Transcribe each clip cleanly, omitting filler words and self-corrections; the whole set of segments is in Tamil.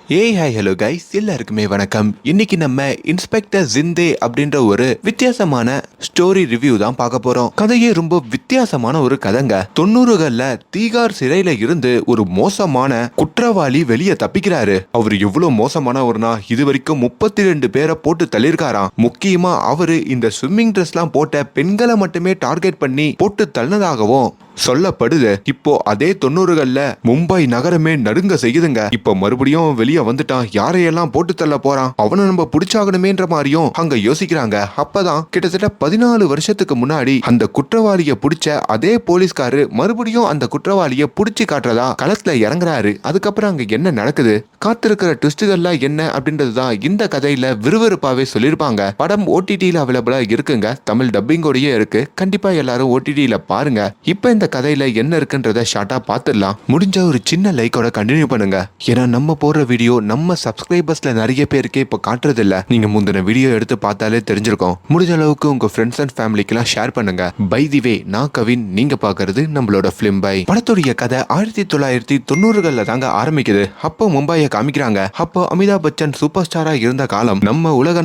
ஹாய் ஹலோ கைஸ், எல்லாருக்குமே வணக்கம். இன்னைக்கு நம்ம இன்ஸ்பெக்டர் ஜிந்தே அப்படின்ற ஒரு வித்தியாசமான ஸ்டோரி ரிவ்யூ தான் பார்க்க போறோம். கதையே ரொம்ப வித்தியாசமான ஒரு கதைங்க. 90கள்ல தீகார் சிறையில இருந்து ஒரு மோசமான குற்றவாளி வெளியே தப்பிக்கிறாரு. அவர் எவ்வளவு மோசமானவர்னா இது வரைக்கும் 32 பேரை போட்டு தள்ளிருக்காராம். முக்கியமா அவரு இந்த ஸ்விம்மிங் ட்ரெஸ் எல்லாம் போட்ட பெண்களை மட்டுமே டார்கெட் பண்ணி போட்டு தள்ளதாகவும் சொல்லப்படுது. இப்போ அதே 90கள்ல மும்பை நகரமே நடுங்க செய்யுதுங்க. இப்போ மறுபடியும் வெளியே வந்துட்டான், யாரையெல்லாம் போட்டு தள்ள போறான், அவனை நம்ம பிடிச்சாகணுமேன்ற மாதிரியும் அங்க யோசிக்கிறாங்க. அப்பதான் கிட்டத்தட்ட 14 வருஷத்துக்கு முன்னாடி அந்த குற்றவாளிய பிடிச்ச அதே போலீஸ்காரு மறுபடியும் அந்த குற்றவாளிய பிடிச்சு காட்டுறதா களத்துல இறங்குறாரு. அதுக்கப்புறம் அங்க என்ன நடக்குது, காத்திருக்கிற ட்விஸ்டுகள்லாம் என்ன அப்படின்றதுதான் இந்த கதையில விறுவிறுப்பாவே சொல்லியிருப்பாங்க. படம் OTTல அவைலபிளா இருக்குங்க, தமிழ் டப்பிங்கோடயே இருக்கு. கண்டிப்பா எல்லாரும் OTTல பாருங்க. இப்ப இந்த கதையில என்ன இருக்குன்றத ஷார்ட்டா பாத்துடலாம். முடிஞ்ச ஒரு சின்ன லைக்கோட கண்டினியூ பண்ணுங்க. ஏன்னா நம்ம போடுற வீடியோ நம்ம சப்ஸ்கிரைபர்ஸ்ல நிறைய பேருக்கு இப்ப காட்டுறது இல்ல. நீங்க முந்தின வீடியோ எடுத்து பார்த்தாலே தெரிஞ்சிருக்கும். முடிஞ்ச அளவுக்கு உங்க ஃப்ரெண்ட்ஸ் அண்ட் ஃபேமிலிக்கெல்லாம் ஷேர் பண்ணுங்க. பை தி வே, நான் கவின், நீங்க பாக்குறது நம்மளோட பிலிம் பை. படத்துடைய கதை 1990கள்ல தாங்க ஆரம்பிக்குது. அப்போ மும்பையை காமிக்கிறாங்க. அப்போ அமிதாப் பச்சன் சூப்பர் ஸ்டாரா இருந்த காலம், நம்ம உலக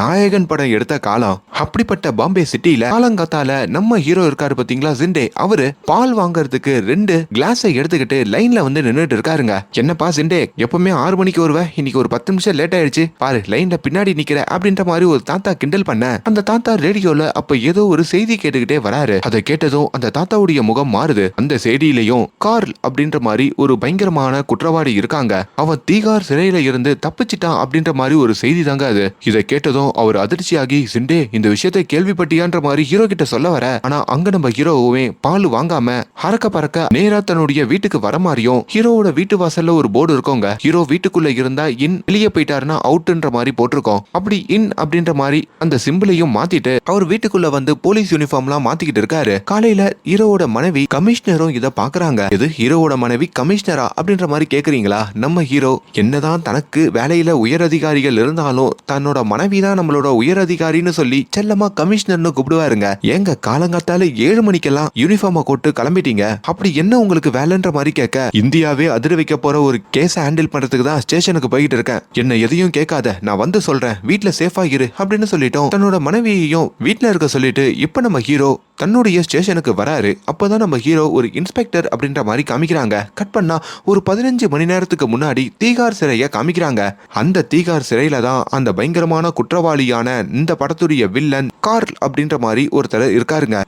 நாயகன் படம் எடுத்த காலம். அப்படிப்பட்ட பாம்பே சிட்டில காலங்காத்தால நம்ம ஹீரோ இருக்காரு பாத்தீங்களா, ஜிண்டே. அவரு பால் வாங்கறதுக்கு 2 கிளாஸை எடுத்துக்கிட்டு லைன்ல வந்து நின்னுட்டு இருக்காருங்க. என்னப்பா ஜிண்டே, எப்பவுமே 6 மணிக்கு வருவ, இன்னைக்கு ஒரு 10 நிமிஷம் லேட் ஆயிடுச்சு பாரு, லைன்ல பின்னாடி நிக்கிற அப்படின்ற மாதிரி ஒரு தாத்தா கிண்டல் பண்ண. அந்த தாத்தா ரேடியோல அப்ப ஏதோ ஒரு செய்தி கேட்டுக்கிட்டே வராரு. அதை கேட்டதும் அந்த தாத்தாவுடைய முகம் மாறுது. அந்த செய்தியிலையும் கார்ல் அப்படின்ற மாதிரி ஒரு பயங்கரமான குற்றவாளி இருக்காங்க, அவன் தீகார் சிறையில இருந்து தப்பிச்சிட்டான் அப்படின்ற மாதிரி ஒரு செய்தி தாங்க அது. இதை கேட்டதும் அவர் அதிர்ச்சியாகி, ஜிண்டே இந்த விஷயத்தை கேள்விப்பட்டியான்ற மாதிரி ஹீரோ கிட்ட சொல்ல வர. ஆனா அங்க நம்ம ஹீரோவே பால் வாங்காம ஹரக்க பறக்க நேரா தன்னுடைய வீட்டுக்கு வர மாதிரியும், ஹீரோவோட வீட்டு வாசல்ல ஒரு போர்டு இருக்கோங்க, ஹீரோ வீட்டுக்குள்ள இருந்தா இன், வெளியே போயிட்டாருன்னா அவுட்ன்ற மாதிரி போட்டிருக்கோம். அப்படி இன் அப்படின்ற மாதிரி அந்த சிம்பிளையும் மாத்திட்டு அவர் வீட்டுக்குள்ள வந்து போலீஸ் யூனிஃபார்ம்லாம் மாத்திக்கிட்டு இருக்காரு. காலையில ஹீரோவோட மனைவி கமிஷனரும் இதை பாக்குறாங்க. இது ஹீரோவோட மனைவி கமிஷனரா அப்படின்ற மாதிரி கேக்குறீங்களா? நம்ம ஹீரோ என்னதான் தனக்கு வேலையில உயர் அதிகாரிகள் இருந்தாலும் தன்னோட மனைவி தான் நம்மளோட உயர் அதிகாரின்னு சொல்லி செல்லமா கமிஷனர்னு கூப்பிடுவாருங்க. ஏங்க காலங்காத்தால 7 மணிக்கெல்லாம் யூனிஃபார்மை போட்டு கிளம்பிட்டீங்க, அப்படி என்ன உங்களுக்கு வேலைன்ற மாதிரி கேட்க, இந்தியாவே அதிர வைக்க போற ஒரு கேஸ ஹேண்டில் பண்றதுக்கு தான் ஸ்டேஷனுக்கு போயிட்டு இருக்கேன், என்ன எதையும் கேட்காத, நான் வந்து சொல்றேன், வீட்டுல சேஃபா இரு அப்படின்னு சொல்லிட்டோம். தன்னோட மனைவியையும் வீட்டுல இருக்க சொல்லிட்டு இப்ப நம்ம ஹீரோ தன்னுடைய ஸ்டேஷனுக்கு வராரு. அப்பதான் நம்ம ஹீரோ ஒரு இன்ஸ்பெக்டர் அப்படின்ற மாதிரி காமிக்கிறாங்க. கட் பண்ணா ஒரு 15 மணி நேரத்துக்கு முன்னாடி தீகார் சிறைய காமிக்கிறாங்க. அந்த தீகார் சிறையில தான் அந்த பயங்கரமான குற்றவாளியான இந்த படத்துடைய வில்லன் கார்ல் அப்படின்ற மாதிரி ஒருத்தர் இருக்காருங்க.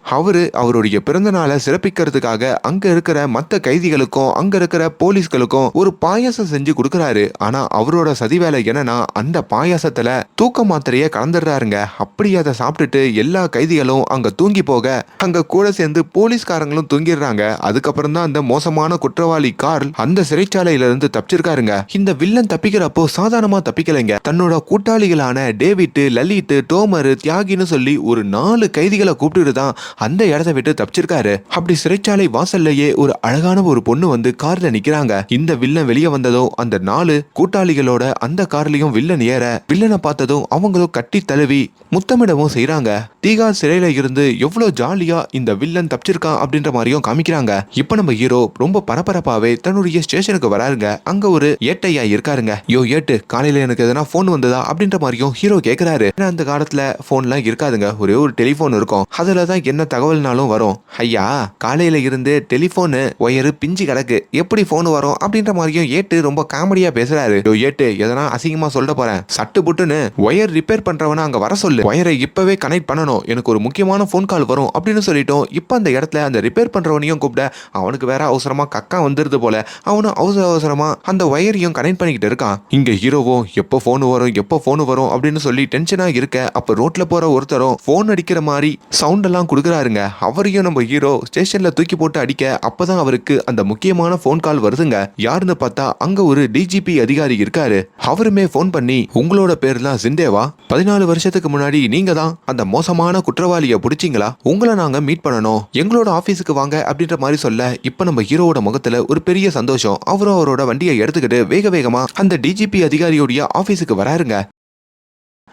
அவருடைய பிறந்த நாளை சிறப்பிக்கிறதுக்காக அங்க இருக்கிற மத்த கைதிகளுக்கும் அங்க இருக்கிற போலீஸ்களுக்கும் ஒரு பாயாசம் செஞ்சு கொடுக்கறாரு. ஆனா அவரோட சதி வேலை என்னன்னா, அந்த பாயாசத்துல தூக்க மாத்திரைய கலந்துடுறாருங்க. அப்படி அதை சாப்பிட்டுட்டு எல்லா கைதிகளும் அங்க தூங்கி போக அங்க கூட சேர்ந்து போலீஸ்காரங்களும் தூங்கிடுறாங்க. அதுக்கப்புறம் தான் அந்த மோசமான குற்றவாளி கார்ல் அந்த சிறைச்சாலையில இருந்து தப்பிச்சிருக்காருங்க. இந்த வில்லன் தப்பிக்கிறப்போ சாதாரணமா தப்பிக்கலைங்க. தன்னோட கூட்டாளிகளான டேவிட், லலித், டோமர், தியாகின்னு சொல்லி ஒரு 4 கைதிகளை கூப்பிட்டு தான் அந்த இடத்தை விட்டு தப்பிச்சிருக்காரு. அப்படி சிறைச்சாலை வாசல்லையே ஒரு அழகான ஒரு பொண்ணு வந்து கார்ல நிக்கிறாங்க. இந்த வில்லன் வெளியே வந்ததும் அந்த 4 கூட்டாளிகளோட அந்த கார்லயும் வில்லன் ஏற, வில்லனை பார்த்ததும் அவங்களும் கட்டி தழுவி முத்தமிடவும் செய்யறாங்க. தீகார் சிறையில இருந்து எவ்வளவு ஜாலியா இந்த வில்லன் தப்பிச்சிருக்கான் அப்படின்ற மாதிரியும் காமிக்கிறாங்க. இப்ப நம்ம ஹீரோ ரொம்ப பரபரப்பாவே தன்னுடைய ஸ்டேஷனுக்கு வராருங்க. அங்க ஒரு ஏட்டையா இருக்காருங்க. ஏட்டு, காலையில எனக்கு எதனா போன் வந்ததா அப்படின்ற மாதிரியும் ஹீரோ கேக்குறாரு. அந்த காலத்துல போன்லாம் இருக்காதுங்க, ஒரே ஒரு டெலிபோன் இருக்கும், அதுலதான் என்ன தகவல்னாலும் வரும். ஐயா, காலையில இருந்து டெலிபோன் ஒயரு பிஞ்சு கிடக்கு, எப்படி போன் வரும் அப்படின்ற மாதிரியும் ஏட்டு ரொம்ப காமெடியா பேசுறாரு. ஏட்டு, எதனா அசிங்கமா சொல்ல போறேன், சட்டு புட்டுன்னு ஒயர் ரிப்பேர் பண்றவன அங்க வர சொல்லு, ஒயரை இப்பவே கனெக்ட் பண்ணணும், எனக்கு ஒரு முக்கியமான போன் கால் வரும் அப்படின்னு சொல்லிட்டோம். இப்ப அந்த இடத்துல அந்த ரிப்பேர் பண்றவனையும் கூப்பிட, அவனுக்கு வேற அவசரமா கக்கா வந்துருது போல, அவனும் அவசரமா அந்த ஒயரையும் கனெக்ட் பண்ணிக்கிட்டு இருக்கான். இங்க ஹீரோவும் எப்போ போன் வரும் அப்படின்னு சொல்லி டென்ஷனா இருக்க, அப்ப ரோட்ல போற ஒருத்தரும் போன் அடிக்கிற மாதிரி சவுண்ட் எல்லாம் கொடுக்குறாருங்க. அவரையும் நம்ம ஹீரோ ஸ்டேஷன்ல தூக்கி போட்டு அடிக்க, அப்பதான் அவருக்கு அந்த முக்கியமான போன் கால் வருதுங்க. யாருன்னு பார்த்தா அங்க ஒரு டிஜிபி அதிகாரி இருக்காரு. அவருமே போன் பண்ணி, உங்களோட பேர்லாம் ஜிண்டேவா, 14 வருஷத்துக்கு முன்னாடி நீங்க தான் அந்த மோசமான குற்றவாளியை பிடிச்சிங்களா, உங்களை நாங்க மீட் பண்ணணும், எங்களோட ஆபீஸுக்கு வாங்க அப்படின்ற மாதிரி சொல்ல, இப்ப நம்ம ஹீரோவோட முகத்துல ஒரு பெரிய சந்தோஷம். அவரோட வண்டியை எடுத்துக்கிட்டு வேக வேகமா அந்த டிஜிபி அதிகாரியோடைய ஆபீஸுக்கு வராருங்க.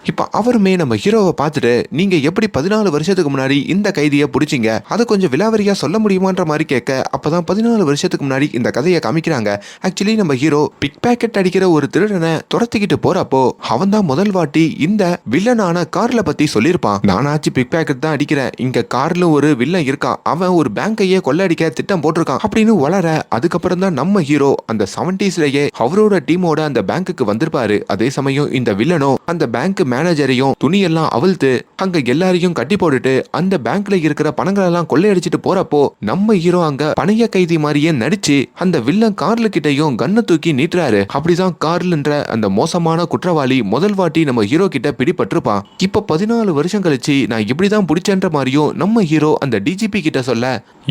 இப்ப அவருமே நம்ம ஹீரோவை பார்த்துட்டு நீங்க எப்படி 14 வருஷத்துக்கு முன்னாடி இந்த கைதியை பிடிச்சிங்க அதை கொஞ்சம் விலாவரியா சொல்ல முடியுமான்ற மாதிரி கேட்க அப்பதான் 14 வருஷத்துக்கு முன்னாடி இந்த கதையை காமிக்கிறாங்க. ஆக்சுவலி நம்ம ஹீரோ பிக் பாக்கெட் அடிக்கிற ஒரு திருடனை துரத்திக்கிட்டு போறப்போ அவன் தான் முதல் வாட்டி இந்த வில்லனான கார்ல பத்தி சொல்லியிருப்பான். நானாச்சு பிக் பாக்கெட் தான் அடிக்கிறேன், இங்க கார்ல ஒரு வில்லன் இருக்கான், அவன் ஒரு பேங்கையே கொள்ளடிக்க திட்டம் போட்டிருக்கான் அப்படின்னு வளர அதுக்கப்புறம் தான் நம்ம ஹீரோ அந்த 70ஸ்லயே அவரோட டீமோட அந்த பேங்குக்கு வந்திருப்பாரு. அதே சமயம் இந்த வில்லனோ அந்த பேங்க் மேனேஜரையும் துணியெல்லாம் அவிழ்த்து அங்க எல்லாரையும் கட்டி போட்டுட்டு அந்த பேங்க்ல இருக்கிற பணங்கள் எல்லாம் கொள்ளையடிச்சிட்டு போறப்போ நம்ம ஹீரோ அங்க பணைய கைதி மாதிரியே நடிச்சு அந்த வில்லன் கார்ல கிட்டையும் கண்ணை தூக்கி நீட்டுறாரு. அப்படிதான் கார்ல்ன்ற அந்த மோசமான குற்றவாளி முதல் வாட்டி நம்ம ஹீரோ கிட்ட பிடிபட்டிருப்பான். இப்ப 14 வருஷம் கழிச்சு நான் இப்படிதான் பிடிச்சன்ற மாதிரியும் நம்ம ஹீரோ அந்த டிஜிபி கிட்ட சொல்ல,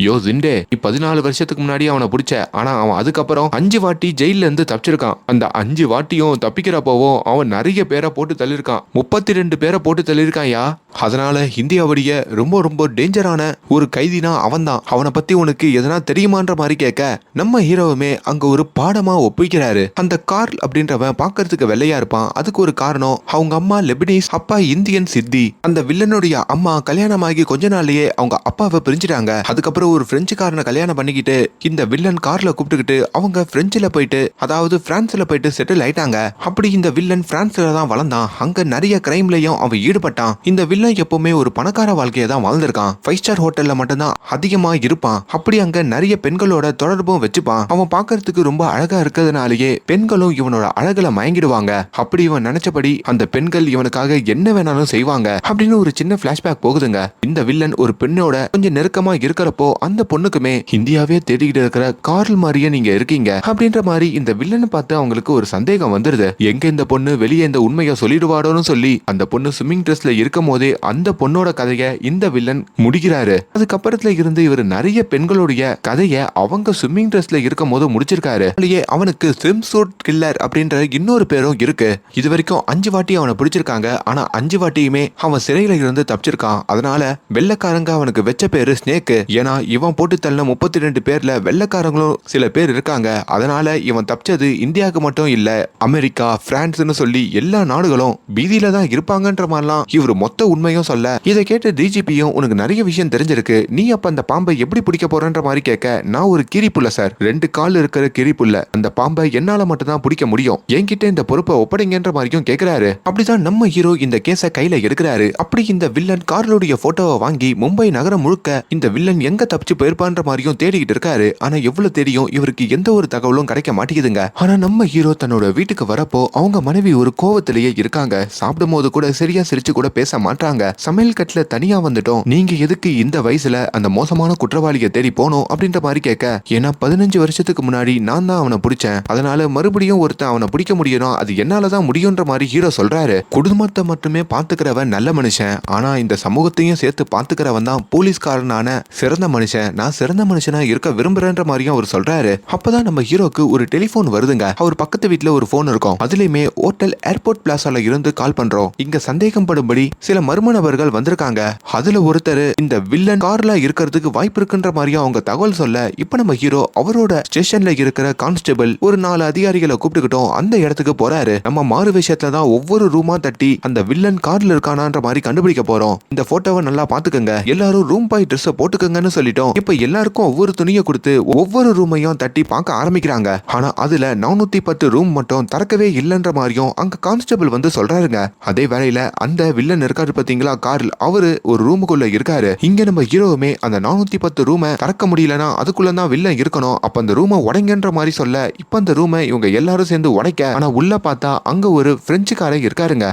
யோ ஜிண்டே 14 வருஷத்துக்கு முன்னாடி அவனை பிடிச்ச, ஆனா அவன் அதுக்கப்புறம் 5 வாட்டி ஜெயில இருந்து தப்பிச்சிருக்கான். அந்த 5 வாட்டியும் தப்பிக்கிறப்போவும் அவன் நிறைய பேரை போட்டு தள்ளிருக்கான், 32 பேரை போட்டு தள்ளிருக்கான்யா. அதனால இந்தியாவுடைய ரொம்ப ரொம்ப டேஞ்சரான ஒரு கைதினா அவன் தான். அவனை பத்தி உனக்கு எதனா தெரியுமான்ற மாதிரி கேட்க நம்ம ஹீரோவுமே அங்க ஒரு பாடமா ஒப்பிக்கிறாரு. அந்த கார்ல் அப்படின்றவன் பாக்குறதுக்கு வெள்ளையா இருப்பான். அதுக்கு ஒரு காரணம் அவங்க அம்மா லெபனீஸ், அப்பா இந்தியன் சித்தி. அந்த வில்லனுடைய அம்மா கல்யாணமாகி கொஞ்ச நாள்லயே அவங்க அப்பாவை பிரிஞ்சுட்டாங்க. அதுக்கப்புறம் ஒரு பிரெஞ்சுக்காரனை கல்யாணம் பண்ணிக்கிட்டு இந்த வில்லன் கார்ல கூப்பிட்டுக்கிட்டு அவங்க பிரெஞ்சுல போயிட்டு அதாவது பிரான்ஸ்ல போயிட்டு செட்டில் ஆயிட்டாங்க. அப்படி இந்த வில்லன் பிரான்ஸ்ல தான் வளர்ந்தான். அங்க நிறைய கிரைம்லயும் அவன் ஈடுபட்டான். இந்த வில்லன் எப்பவுமே ஒரு பணக்கார வாழ்க்கையை தான் வாழ்ந்திருக்கான். 5 ஸ்டார் ஹோட்டல்ல மட்டும்தான் அதிகமா இருப்பான். அப்படி அங்க நிறைய பெண்களோட தொடர்பும் வச்சுப்பான். அவன் பாக்குறதுக்கு ரொம்ப அழகா இருக்கிறதுனாலயே பெண்களும் இவனோட அழகுல மயங்கிடுவாங்க. அப்படி இவன் நினைச்சபடி அந்த பெண்கள் இவனுக்காக என்ன வேணாலும் செய்வாங்க அப்படின்னு ஒரு சின்ன பிளாஷ்பேக் போகுதுங்க. இந்த வில்லன் ஒரு பெண்ணோட கொஞ்சம் நெருக்கமா இருக்கிறப்போ அந்த பொண்ணுக்குமே இந்தியாவே தேடிக்கிட்டு இருக்கிற கார்ல் மாதிரியே நீங்க இருக்கீங்க அப்படின்ற மாதிரி இந்த வில்லனை பார்த்து அவங்களுக்கு ஒரு சந்தேகம் வந்துருது. எங்க இந்த பொண்ணு வெளியே இந்த உண்மையை சொல்லிடுவாடோன்னு சொல்லி அந்த பொண்ணு ஸ்விம்மிங் ட்ரெஸ்ல இருக்கும் போதே அந்த பொண்ணோட கதையை இந்த வில்லன் முடிக்கிறாரு. அதுக்கப்புறத்துல இருந்து இவர் நிறைய பெண்களுடைய கதையை அவங்க ஸ்விம்மிங் ட்ரெஸ்ல இருக்கும் போது முடிச்சிருக்காரு. அவனுக்கு ஸ்விம் சூட் கில்லர் அப்படின்ற இன்னொரு பேரும் இருக்கு. இது வரைக்கும் 5 வாட்டி அவனை பிடிச்சிருக்காங்க. ஆனா 5 வாட்டியுமே அவன் சிறையில இருந்து தப்பிச்சிருக்கான். அதனால வெள்ளக்காரங்க அவனுக்கு வெச்ச பேரு ஸ்னேக். ஏன்னா இவன் போட்டு தள்ள 32 பேர்ல வெள்ளக்காரங்களும் சில பேர் இருக்காங்க. அதனால இவன் தப்பிச்சது இந்தியாவுக்கு மட்டும் இல்ல, அமெரிக்கா, பிரான்ஸ்னு சொல்லி எல்லா நாடுகளும் பீதியில தான் இருப்பாங்கன்ற மாதிரிலாம் இவர் மொத்த உண்மையும் சொல்ல, இதை கேட்ட டிஜிபியும் உனக்கு நிறைய விஷயம் தெரிஞ்சிருக்கு, நீ அப்ப அந்த பாம்பை எப்படி பிடிக்க போறன்ற மாதிரி கேட்க, நான் ஒரு கிரிப்புள்ள சார், 2 கால் இருக்கிற கிரிப்புள்ள, அந்த பாம்பை என்னால மட்டும் தான் பிடிக்க முடியும், என்கிட்ட இந்த பொறுப்பை ஒப்படைங்கன்ற மாதிரியும் கேட்கிறாரு. அப்படிதான் நம்ம ஹீரோ இந்த கேஸை கையில எடுக்கிறாரு. அப்படி இந்த வில்லன் கார்லுடைய போட்டோவை வாங்கி மும்பை நகரம் முழுக்க இந்த வில்லன் எங்க தப்பிச்சு போயிருப்பான்ற மாதிரியும் தேடிக்கிட்டு இருக்காரு. ஆனா எவ்வளவு தேடியும் இவருக்கு எந்த ஒரு தகவலும் கிடைக்க மாட்டேங்குதுங்க. ஆனா நம்ம ஹீரோ தன்னோட வீட்டுக்கு வரப்போ அவங்க மனைவி ஒரு கோவத்திலேயே இருக்காங்க. சாப்பிடும் போது கூட சரியா சிரிச்சு கூட பேச மாட்டாங்க. சமையல் கட்டுல தனியா வந்துட்டோம், நீங்க எதுக்கு இந்த வயசுல அந்த மோசமான குற்றவாளியை தேடி போனோம் அப்படின்ற மாதிரி கேட்க, ஏன்னா 15 வருஷத்துக்கு முன்னாடி நான் தான் அவனை பிடிச்சேன், அதனால மறுபடியும் ஒருத்தன் அவனை பிடிக்க முடியணும், அது என்னாலதான் முடியும்ன்ற மாதிரி ஹீரோ சொல்றாரு. குடும்பத்தை மட்டுமே பாத்துக்கிறவன் நல்ல மனுஷன், ஆனா இந்த சமூகத்தையும் சேர்த்து பாத்துக்கிறவன் தான் போலீஸ்காரனான சிறந்த மனுஷன், நான் சிறந்த மனுஷனா இருக்க விரும்புறேன்ற மாதிரியும் அவர் சொல்றாரு. அப்பதான் நம்ம ஹீரோக்கு ஒரு டெலிபோன் வருதுங்க. அவர் பக்கத்து வீட்டுல ஒரு போன் இருக்கும். அதுலயுமே ஹோட்டல் ஏர்போர்ட் பிளாசால இருந்து கால் பண்றோம், இங்க சந்தேகம் படும்படி சில மர்ம நபர்கள் வந்திருக்காங்க, அதுல ஒருத்தர் இந்த வில்லன் கார்ல இருக்கிறதுக்கு வாய்ப்பு இருக்குன்ற மாதிரியும் அவங்க தகவல் சொல்ல, இப்ப நம்ம ஹீரோ அவரோட ஸ்டேஷன்ல இருக்கிற கான்ஸ்டபிள் ஒரு 4 அதிகாரிகளை கூப்பிட்டுக்கிட்டோம் அந்த இடத்துக்கு போறாரு. நம்ம மாறு விஷயத்துல தான் ஒவ்வொரு ரூமா தட்டி அந்த வில்லன் கார்ல இருக்கானான்ற மாதிரி கண்டுபிடிக்க போறோம். இந்த போட்டோவை நல்லா பாத்துக்கங்க, எல்லாரும் ரூம் பாய் ட்ரெஸ் போட்டுக்கங்கன்னு சொல்லிட்டோம். இப்ப எல்லாருக்கும் ஒவ்வொரு துணியை கொடுத்து ஒவ்வொரு ரூமையும் தட்டி பார்க்க ஆரம்பிக்கிறாங்க. ஆனா அதுல 410 ரூம் மட்டும் திறக்கவே இல்லைன்ற மாதிரியும் அங்க கான்ஸ்டபிள் வந்து சொல்றாருங்க. அதே வேளையில அந்த வில்லன் இருக்காரு பாத்தீங்களா கார்ல், அவரு ஒரு ரூமுக்குள்ள இருக்காரு. இங்க நம்ம ஹீரோவுமே அந்த 410 ரூமை திறக்க முடியலன்னா அதுக்குள்ளதான் வில்லன் இருக்கணும், அப்ப அந்த ரூமை உடைங்கன்ற மாதிரி சொல்ல, இப்ப அந்த ரூமை இவங்க எல்லாரும் சேர்ந்து உடைக்க, ஆனா உள்ள பார்த்தா அங்க ஒரு பிரெஞ்சுக்காரன் இருக்காருங்க.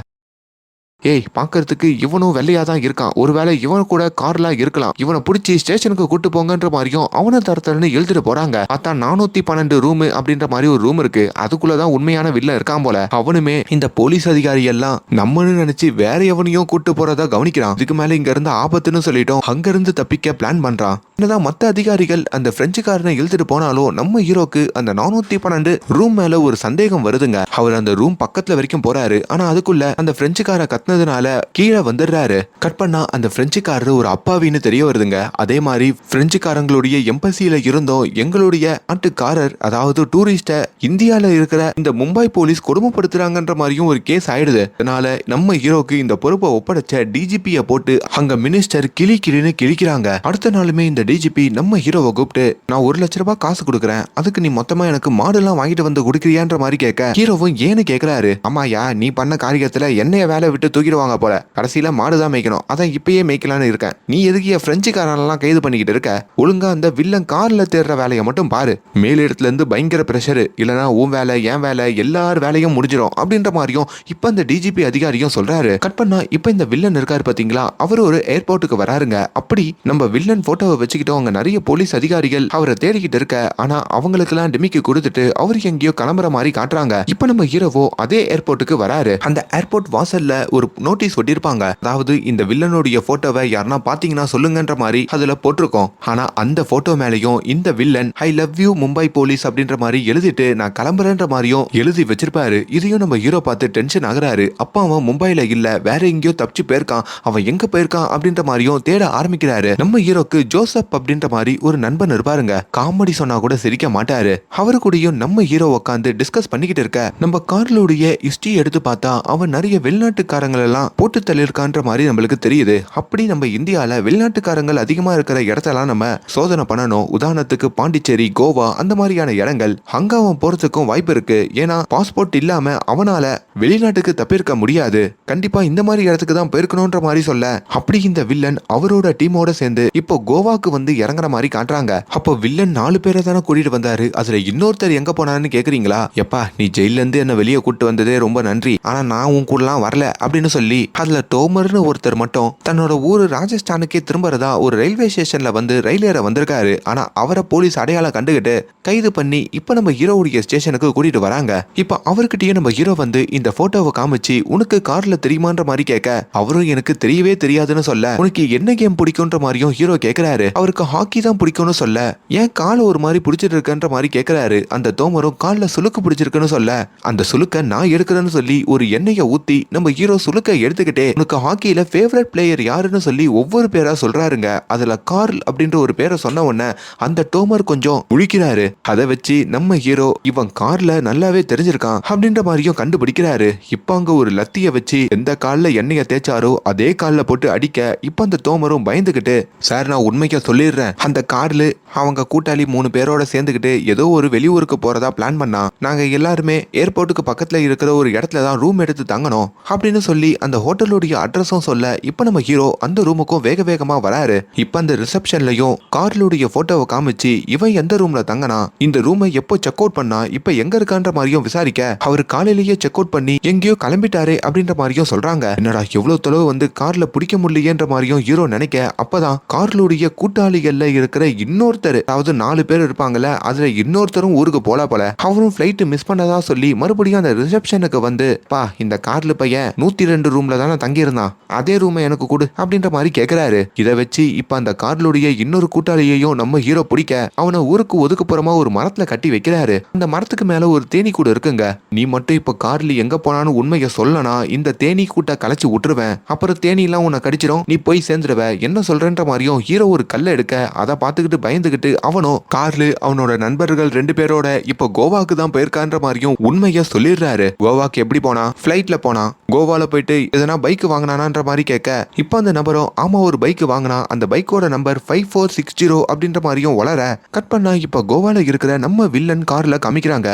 ஏய், பாக்கிறதுக்கு இவனும் வெள்ளையா தான் இருக்கான், ஒருவேளை இவன் கூட கார்லா இருக்கலாம், இவனை பிடிச்சி ஸ்டேஷனுக்கு கூட்டு போங்கன்ற மாதிரியும் அவனை தரத்தரன்னு எழுதிட்டு போறாங்க. அதான் 412 ரூம் அப்படின்ற மாதிரி ஒரு ரூம் இருக்கு, அதுக்குள்ளதான் உண்மையான வில்லன் இருக்கான் போல. அவனுமே இந்த போலீஸ் அதிகாரி எல்லாம் நம்மன்னு நினைச்சு வேற எவனையும் கூட்டு போறதா கவனிக்கிறான். இதுக்கு மேல இங்க இருந்து ஆபத்துன்னு சொல்லிட்டோம், அங்க இருந்து தப்பிக்க பிளான் பண்றான். என்னதான் மத்த அதிகாரிகள் அந்த பிரெஞ்சுக்காரனை இழுத்துட்டு போனாலும் நம்ம ஹீரோக்கு அந்த 412 ரூம் மேல ஒரு சந்தேகம் வருதுங்க. அவர் அந்த ரூம் பக்கத்துல வரைக்கும் போறாரு. ஆனா அதுக்குள்ள அந்த பிரெஞ்சுக்கார கத்துனதுனால கீழே வந்துடுறாரு. கட் பண்ணா அந்த பிரெஞ்சுக்காரரு ஒரு அப்பாவின்னு தெரிய வருதுங்க. அதே மாதிரி பிரெஞ்சுக்காரங்களுடைய எம்பசியில இருந்தோம் எங்களுடைய நாட்டுக்காரர் அதாவது டூரிஸ்ட இந்தியால இருக்கிற இந்த மும்பை போலீஸ் கொடுமைப்படுத்துறாங்கன்ற மாதிரியும் ஒரு கேஸ் ஆயிடுது. அதனால நம்ம ஹீரோக்கு இந்த பொறுப்பை ஒப்படைச்ச டிஜிபிய போட்டு அங்க மினிஸ்டர் கிளின்னு கிழிக்கிறாங்க. அடுத்த நாளுமே இந்த டிஜிபி நம்ம ஹீரோவை கூப்பிட்டு நான் 1 லட்ச ரூபாய் காசு கொடுக்குறேன், அதுக்கு நீ மொத்தமா எனக்கு மாடுலாம் வாங்கிட்டு வந்து கொடுக்குறியான்ற மாதிரி கேட்க ஹீரோவும் ஏன்னு கேட்கிறாரு. ஆமாயா, நீ பண்ண காரியத்துல என்னைய வேலை விட்டு தூக்கிடுவாங்க போல, கடைசியில மாடுதான் மேய்க்கணும், அதான் இப்பயே மேய்க்கலான்னு இருக்கேன், நீ எதுக்கு பிரெஞ்சுக்காரெல்லாம் கைது பண்ணிக்கிட்டு இருக்க, ஒழுங்கா அந்த வில்லன் கார்ல தேடுற வேலையை மட்டும் பாரு, மேலிடத்துல இருந்து பயங்கர பிரஷர், இல்லனா உன் வேலை என் வேலை எல்லார் வேலையும் முடிஞ்சிடும் அப்படின்ற மாதிரியும் இப்ப இந்த டிஜிபி அதிகாரியும் சொல்றாரு. கட் பண்ணா இப்ப இந்த வில்லன் இருக்காரு பாத்தீங்களா, அவர் ஒரு ஏர்போர்ட்டுக்கு வராருங்க. அப்படி நம்ம வில்லன் போட்டோவை வச்சுக்கிட்டோம் அங்க நிறைய போலீஸ் அதிகாரிகள் அவரை தேடிக்கிட்டு இருக்க, ஆனா அவங்களுக்கு எல்லாம் டிமிக்கி கொடுத்துட்டு அவர் எங்கேயோ கிளம்புற மாதிரி காட்டுறாங்க. இப்ப நம்ம ஹீரோவோ அதே ஏர்போர்ட்டுக்கு வராரு. அந்த ஏர்போர்ட் வாசல்ல ஒரு நோட்டீஸ் ஒட்டிருப்பாங்க, அதாவது இந்த வில்லனுடைய போட்டோவை யாருன்னா பாத்தீங்கன்னா சொல்லுங்கன்ற மாதிரி அதுல போட்டிருக்கோம். ஆனா அந்த போட்டோ மேலயும் இந்த villain I love you Mumbai police அப்படின்ற மாதிரி எழுதிட்டு நான் கிளம்புறேன்ற மாதிரியும் எழுதி வச்சிருப்பாரு. இதையும் நம்ம ஹீரோ பார்த்து டென்ஷன் ஆகுறாரு. அப்பா அவன் மும்பைல இல்ல வேற எங்கேயோ தப்பிச்சு போயிருக்கான், அவன் எங்க போயிருக்கான் அப்படின்ற மாதிரியும் தேட ஆரம்பிக்கிறாரு. நம்ம ஹீரோக்கு ஜோசப் அப்படின்ற மாதிரி ஒரு நண்பன் இருப்பாருங்க. காமெடி சொன்னா கூட சிரிக்க மாட்டாரு. அவரு கூடயும் நம்ம ஹீரோ உட்காந்து டிஸ்கஸ் பண்ணிக்கிட்டு இருக்க நம்ம கார்லுடைய ஹிஸ்டரி எடுத்து பார்த்தா அவன் நிறைய வெளிநாட்டுக்காரங்கள் எல்லாம் போட்டு தள்ளிருக்கான்ற மாதிரி நம்மளுக்கு தெரியுது. அப்படி நம்ம இந்தியால வெளிநாட்டுக்காரங்கள் அதிகமா இருக்கிற இடத்தெல்லாம் நம்ம சோதனை பண்ணணும். உதாரணத்துக்கு பாண்டிச்சேரி, கோவா அந்த மாதிரியான இடங்கள் அங்க அவன் போறதுக்கும் வாய்ப்பு இருக்கு. ஏன்னா பாஸ்போர்ட் இல்லாம அவனால வெளிநாட்டுக்கு தப்பிருக்க முடியாது, கண்டிப்பா இந்த மாதிரி இடத்துக்கு தான் போயிருக்கணும்ன்ற மாதிரி சொல்ல அப்படி இந்த வில்லன் அவரோட டீமோட சேர்ந்து இப்போ கோவாக்கு வந்து இறங்குற மாதிரி காட்டுறாங்க. அப்போ வில்லன் 4 பேரை தானே கூட்டிட்டு வந்தாரு, அதுல இன்னொருத்தர் எங்க போனாருன்னு கேக்குறீங்களா? எப்பா நீ ஜெயில இருந்து என்ன வெளியே கூட்டு வந்ததே ரொம்ப நன்றி, ஆனா நான் உன் கூடலாம் வரல அப்படின்னு சொல்லி அதுல டோமர்னு ஒருத்தர் மட்டும் தன்னோட ஊரு ராஜஸ்தானுக்கே திரும்பறதா ஒரு ரயில்வே ஸ்டேஷன்ல வந்து ரயில் ஏற வந்திருக்காரு. ஆனா அவரை போலீஸ் அடையாளம் கண்டுகிட்டு கைது பண்ணி இப்ப நம்ம ஹீரோவுடைய ஸ்டேஷனுக்கு கூட்டிட்டு வராங்க. இப்ப அவர்கிட்டயே நம்ம ஹீரோ வந்து இந்த போட்டோவை காமிச்சு உனக்கு கார்ல தெரியுமான்ற மாதிரி கேட்க அவரும் எனக்கு தெரியவே தெரியாதுன்னு சொல்ல உனக்கு என்ன கேம் பிடிக்கும்ன்ற மாதிரியும் ஹீரோ கேக்குறாரு. அவருக்கு ஹாக்கி தான் பிடிக்கும்னு சொல்ல ஏன் கால ஒரு மாதிரி பிடிச்சிட்டு இருக்கன்ற மாதிரி கேக்குறாரு. அந்த தோமரும் கால்ல சுளுக்கு பிடிச்சிருக்குன்னு சொல்ல அந்த சுளுக்க நான் எடுக்கிறேன்னு சொல்லி ஒரு எண்ணெயை ஊத்தி நம்ம ஹீரோ சுளுக்க எடுத்துக்கிட்டே உனக்கு ஹாக்கியில ஃபேவரட் பிளேயர் யாருன்னு சொல்லி ஒவ்வொரு பேரா சொல்றாருங்க. அதுல கார்ல் அப்படின்ற ஒரு பேரை சொன்ன உடனே அந்த டோமர் கொஞ்சம் முழிக்கிறாரு. அதை வச்சு நம்ம ஹீரோ இவன் கார்ல நல்லாவே தெரிஞ்சிருக்கான் அப்படின்ற மாதிரியும் கண்டுபிடிக்கிறாரு. இப்ப அங்க ஒரு லத்திய வச்சு எந்த கால்ல எண்ணெய தேய்ச்சாரோ அதே கால்ல போட்டு அடிக்க இப்ப அந்த தோமரும் பயந்துகிட்டு சார் நான் உண்மைக்கா சொல்லிடுறேன், அந்த கார்ல அவங்க கூட்டாளி 3 பேரோட சேர்ந்துகிட்டு ஏதோ ஒரு வெளியூருக்கு போறதா பிளான் பண்ணா, நாங்க எல்லாருமே ஏர்போர்ட்டுக்கு பக்கத்துல இருக்கிற ஒரு இடத்துல தான் ரூம் எடுத்து தங்கணும் அப்படின்னு சொல்லி அந்த ஹோட்டலுடைய அட்ரஸும் சொல்ல இப்ப நம்ம ஹீரோ அந்த ரூமுக்கும் வேக வேகமா வராரு. இப்ப அந்த ரிசப்ஷன்லயும் கார்லுடைய போட்டோவை காமிச்சு இவன் எந்த ரூம்ல தங்கனா, இந்த ரூமை எப்போ செக் அவுட் பண்ணா, இப்ப எங்க இருக்கான்ற மாதிரியும் விசாரிக்க அவர் காலையிலேயே செக் அவுட் பண்ணி எங்கேயோ கிளம்பிட்டாரே அப்படின்ற மாதிரியும் சொல்றாங்க. என்னடா எவ்வளவு தொலைவு வந்து கார்ல பிடிக்க முடியலன்ற மாதிரியும் ஹீரோ நினைக்க அப்பதான் கார்லுடைய கூட்டாளிகள்ல இருக்கிற இன்னொருத்தர், அதாவது 4 பேர் இருப்பாங்கல்ல, அதுல இன்னொருத்தரும் ஊருக்கு போல அவரும் பிளைட் மிஸ் பண்ணதா சொல்லி மறுபடியும் அந்த ரிசப்ஷனுக்கு வந்து பா இந்த கார்ல பையன் 102 ரூம்ல தானே தங்கி இருந்தான், அதே ரூமை எனக்கு கொடு அப்படின்ற மாதிரி கேக்குறாரு. இதை வச்சு இப்ப அந்த கார்லுடைய இன்னொரு கூட்டாளியையும் நம்ம ஹீரோ பிடிக்க அவனை ஊருக்கு ஒதுக்குப்புறமா ஒரு மரத்துல கட்டி வைக்கிறாரு. அந்த மரத்துக்கு மேல ஒரு தேனி கூடு இருக்குங்க. நீ மட்டும் இப்ப கார்ல எங்க போனான்னு உண்மையை சொல்லனா இந்த தேனி கூட்ட கலைச்சு விட்டுருவேன், அப்புறம் தேனி எல்லாம் உன்னை கடிச்சிடும், நீ போய் சேர்ந்துருவ, என்ன சொல்றன்ற மாதிரியும் ஹீரோ ஒரு கல்லை எடுக்க அதை பார்த்துக்கிட்டு பயந்துகிட்டு அவனும் கார்ல அவனோட நண்பர்கள் 2 பேரோட இப்ப கோவாக்கு தான் போயிருக்கான்ற மாதிரியும் உண்மையை சொல்லிடுறாரு. கோவாக்கு எப்படி போனா, பிளைட்ல போனா, கோவால போயிட்டு எதனா பைக் வாங்கினான்ற மாதிரி கேட்க இப்ப அந்த நபரும் ஆமா ஒரு பைக் வாங்கினா, அந்த பைக்கோட நம்பர் 5460 அப்படின்ற மாதிரியும் வளர கட் பண்ணா இப்ப கோவால இருக்கிற நம்ம வில்லன் கார்ல காமிக்கிறாங்க.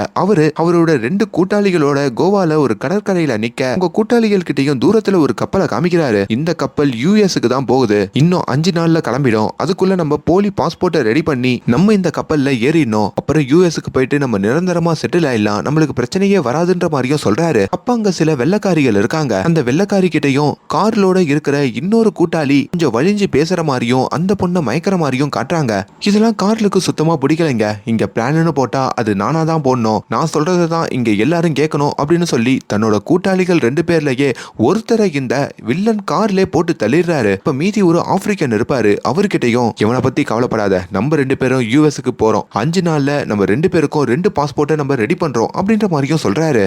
அவரோட 2 கூட்டாளிகளோட கோவால ஒரு கடற்கரையில நிக்க உங்க கூட்டாளிகள் கிட்டையும் தூரத்துல ஒரு கப்பலை காமிக்கிறாரு. இந்த கப்பல் யூஎஸ்க்கு தான் போகுது, இன்னும் 5 நாள்ல கிளம்பிடும், அதுக்குள்ள நம்ம போலி பாஸ்போர்ட்டை ரெடி பண்ணி நம்ம இந்த கப்பல்ல ஏறிடணும், அப்புறம் யூஎஸ்க்கு போயிட்டு நம்ம நிரந்தரமா செட்டில் ஆயிடலாம், நம்மளுக்கு பிரச்சனையே வராதுன்ற மாதிரியும் சொல்றாரு. அப்ப அங்க சில வெள்ளக்காரிகள் இருக்காங்க. அந்த வெள்ளக்காரி கிட்டையும் கார்லோட இருக்கிற இன்னொரு கூட்டாளி கொஞ்சம் வழிஞ்சு பேசுற மாதிரியும் அந்த பொண்ணை மயக்கிற மாதிரியும் காட்டுறாங்க. இதெல்லாம் கார்லுக்கு சுத்தமா பிடிக்கலைங்க. இங்க பிளான்னு போட்டா அது நானா தான் போடணும், நான் சொல்றதான் இங்க எல்லாரும் கேட்கணும் அப்படின்னு சொல்லி தன்னோட கூட்டாளிகள் 2 பேர்லயே ஒருத்தரை இந்த வில்லன் கார்ல போட்டு தள்ளிடுறாரு. இப்ப மீதி ஒரு ஆப்பிரிக்கன் இருப்பாரு, அவர்கிட்டையும் இவனை பத்தி கவலைப்படாத, நம்ம 2 பேரும் யூஎஸ்க்கு போறோம், 5 நாள்ல நம்ம 2 பேருக்கும் 2 பாஸ்போர்ட்டை நம்ம ரெடி பண்றோம் அப்படின்ற மாதிரியும் சொல்றாரு.